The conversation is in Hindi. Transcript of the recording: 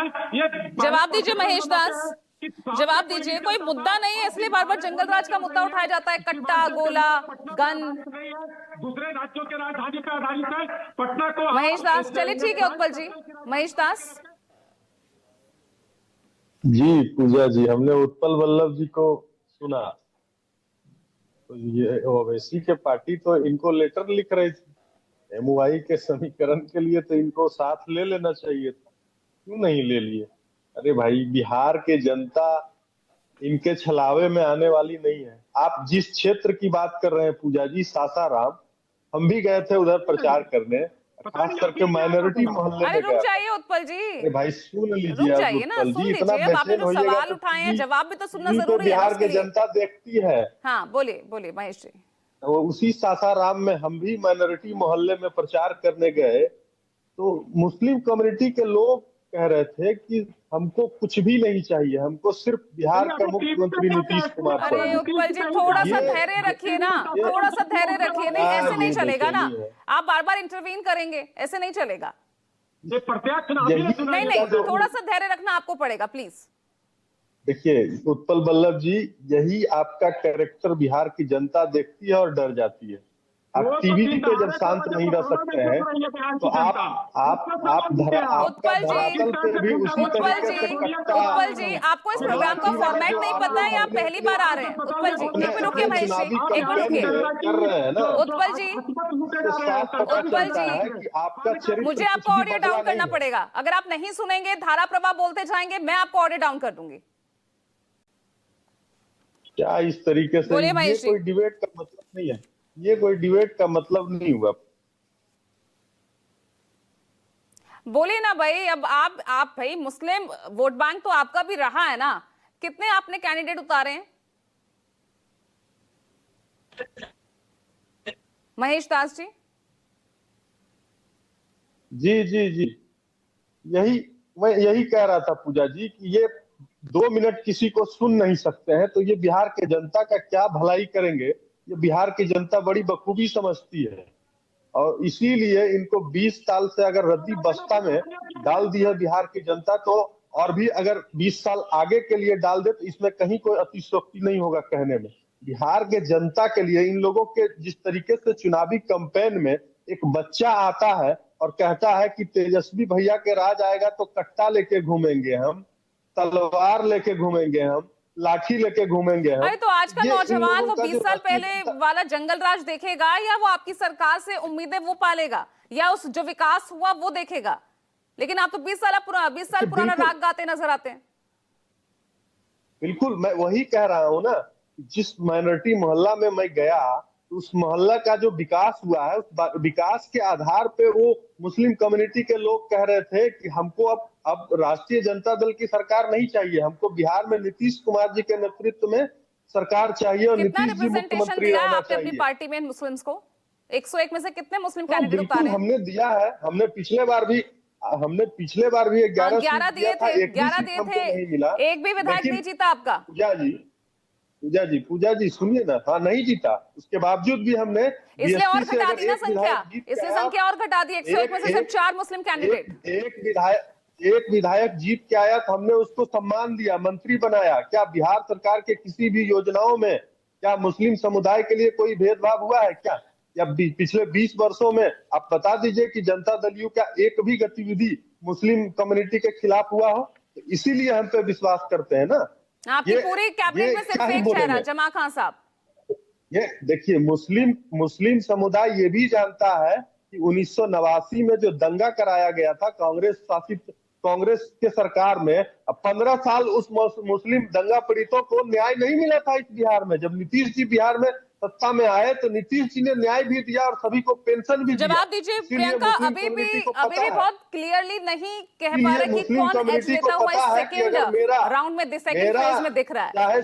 ये जवाब दीजिए महेश दास, जवाब दीजिए। कोई मुद्दा नहीं है इसलिए बार बार जंगल राज का मुद्दा उठाया जाता है, कट्टा गोला गन। दूसरे राज्यों के राजधानी पे आधारित है। पटना को महेश दास, चलिए ठीक है उत्पल जी। महेश दास जी पूजा जी, हमने उत्पल वल्लभ जी को सुना। तो ये ओवैसी के पार्टी तो इनको लेटर लिख रही थी एमओआई के समीकरण के लिए, तो इनको साथ ले लेना चाहिए था, क्यों नहीं ले लिए? अरे भाई, बिहार के जनता इनके छलावे में आने वाली नहीं है। आप जिस क्षेत्र की बात कर रहे हैं पूजा जी, सासाराम, हम भी गए थे उधर प्रचार करने, खास करके माइनॉरिटी मोहल्ले अरे में रुक गया। जाइए उत्पल जी, अरे भाई सुन रुक लीजिए अब जाइए ना, उत्पल सुन जी, इतना लीजिए। अब आपने बेचैन जो होइएगा सवाल तो उठाए हैं जवाब भी तो सुनना तो जरूरी है ना बिहार उसके की लिए। जनता देखती है। हाँ बोलिए बोलिए महेश जी। तो उसी सासाराम में हम भी माइनॉरिटी मोहल्ले में प्रचार करने गए, तो मुस्लिम कम्युनिटी के लोग कह रहे थे कि हमको कुछ भी नहीं चाहिए, हमको सिर्फ बिहार का मुख्यमंत्री नीतीश कुमार अरे चाहिए। उत्पल जी थोड़ा सा ये धैर्य रखिए ना, थोड़ा सा धैर्य रखिए। नहीं ऐसे नहीं ये चलेगा ना, बेचैनी है। आप बार बार इंटरवीन करेंगे, ऐसे नहीं चलेगा। ये प्रत्याश चुनाव यही नहीं नहीं, थोड़ा सा धैर्य रखना आपको पड़ेगा प्लीज। देखिए उत्पल वल्लभ जी, यही आपका कैरेक्टर बिहार की जनता देखती है और डर जाती है। आप टीवी पे जब शांत नहीं रह सकते हैं तो आप उत्पल जी, धरातल पे भी उसी उत्पल तरीके से जी, कट्टा उत्पल जी, आपको इस प्रोग्राम का फॉर्मेट नहीं पता है या आप पहली बार आ रहे हैं? उत्पल जी एक मिनट रुकिए महेश जी, एक मिनट रुकिए। कर रहे हैं ना, उत्पल जी, तो साफ पता उत्पल चलता जी, है कि आपका चरित्र मुझे कुछ आपको भी ऑडियो बदला डाउन करना नहीं है। पड़ेगा। अगर आप नहीं सुनेंगे, धारा प्रवाह बोलते जाएंगे, मैं आपको ऑडियो डाउन कर दूंगी। क्या इस तरीके से? बोलिए ये महेश जी। कोई डिबेट का मतलब नहीं है, ये कोई डिबेट का मतलब नहीं हुआ। बोलिए ना भाई। अब आप भाई, मुस्लिम वोट बैंक तो आपका भी रहा है ना, कितने आपने कैंडिडेट उतारे हैं? महेश दास जी जी जी जी, मैं यही कह रहा था पूजा जी कि ये 2 मिनट किसी को सुन नहीं सकते हैं, तो ये बिहार के जनता का क्या भलाई करेंगे, ये बिहार की जनता बड़ी बखूबी समझती है। और इसीलिए इनको 20 साल से अगर रद्दी बस्ता में डाल दी है बिहार की जनता, तो और भी अगर 20 साल आगे के लिए डाल दे तो इसमें कहीं कोई अतिशयोक्ति नहीं होगा कहने में। बिहार के जनता के लिए इन लोगों के जिस तरीके से चुनावी कैंपेन में एक बच्चा आता है और कहता है कि तेजस्वी भैया के राज आएगा तो कट्टा लेके घूमेंगे हम, तलवार लेके घूमेंगे हम, लाठी लेके घूमेंगे हम। अरे तो आज का नौजवान वो 20 साल पहले असली वाला जंगल राज देखेगा, या वो आपकी सरकार से उम्मीदें वो पालेगा, या उस जो विकास हुआ वो देखेगा? लेकिन आप तो 20 साल पुराना राग गाते नजर आते हैं। बिल्कुल, मैं वही कह रहा हूँ ना, जिस माइनॉरिटी मोहल्ला में मैं गया, उस मोहल्ला का जो विकास हुआ है, उस विकास के आधार पे वो मुस्लिम कम्युनिटी के लोग कह रहे थे कि हमको अब राष्ट्रीय जनता दल की सरकार नहीं चाहिए, हमको बिहार में नीतीश कुमार जी के नेतृत्व में सरकार चाहिए और कितना नीतीश जी रिप्रेजेंटेशन मुख्यमंत्री दिया है होना आपने अपनी चाहिए। पार्टी में मुस्लिम्स को? 101 में से कितने मुस्लिम हाँ, कैंडिडेट बिल्कुल उतारे? हमने दिया है। हमने पिछले बार भी 11 11 सीट दिए दिया था, थे, एक भी 11 सीट दिए हमको थे, नहीं मिला। एक भी विधायक लेकिन नहीं जीता आपका। पूजा जी सुनिए ना, हाँ नहीं जीता, उसके बावजूद भी हमने इसलिए और बीएसपी से घटा अगर दी ना एक संख्या, विधायक जीत इसलिए के आया, संख्या और घटा दी। 101 में से सिर्फ 4 मुस्लिम कैंडिडेट। एक विधायक जीत के आया तो हमने उसको सम्मान दिया, मंत्री बनाया। क्या बिहार सरकार के किसी भी योजनाओं में क्या मुस्लिम समुदाय के लिए कोई भेदभाव हुआ है क्या? या पिछले 20 वर्षों में आप बता दीजिए कि जनता दल यू का एक भी गतिविधि मुस्लिम कम्युनिटी के खिलाफ हुआ हो? तो इसीलिए हम पे विश्वास करते हैं ना। आपकी पूरी कैबिनेट में सिर्फ एक चेहरा, जमा खान साहब। ये देखिए, मुस्लिम समुदाय ये भी जानता है कि 1989 में जो दंगा कराया गया था कांग्रेस के सरकार में, अब 15 साल उस मुस्लिम दंगा पीड़ितों को न्याय नहीं मिला था इस बिहार में। जब नीतीश जी बिहार में सत्ता में आए तो नीतीश जी ने न्याय भी दिया और सभी को पेंशन भी दिया। जवाब दीजिए प्रियंका, अभी भी बहुत क्लियरली नहीं कह पा रहे कि कौन एज लेता हुआ इस सेकंड राउंड में, सेकंड फेज में दिख रहा है।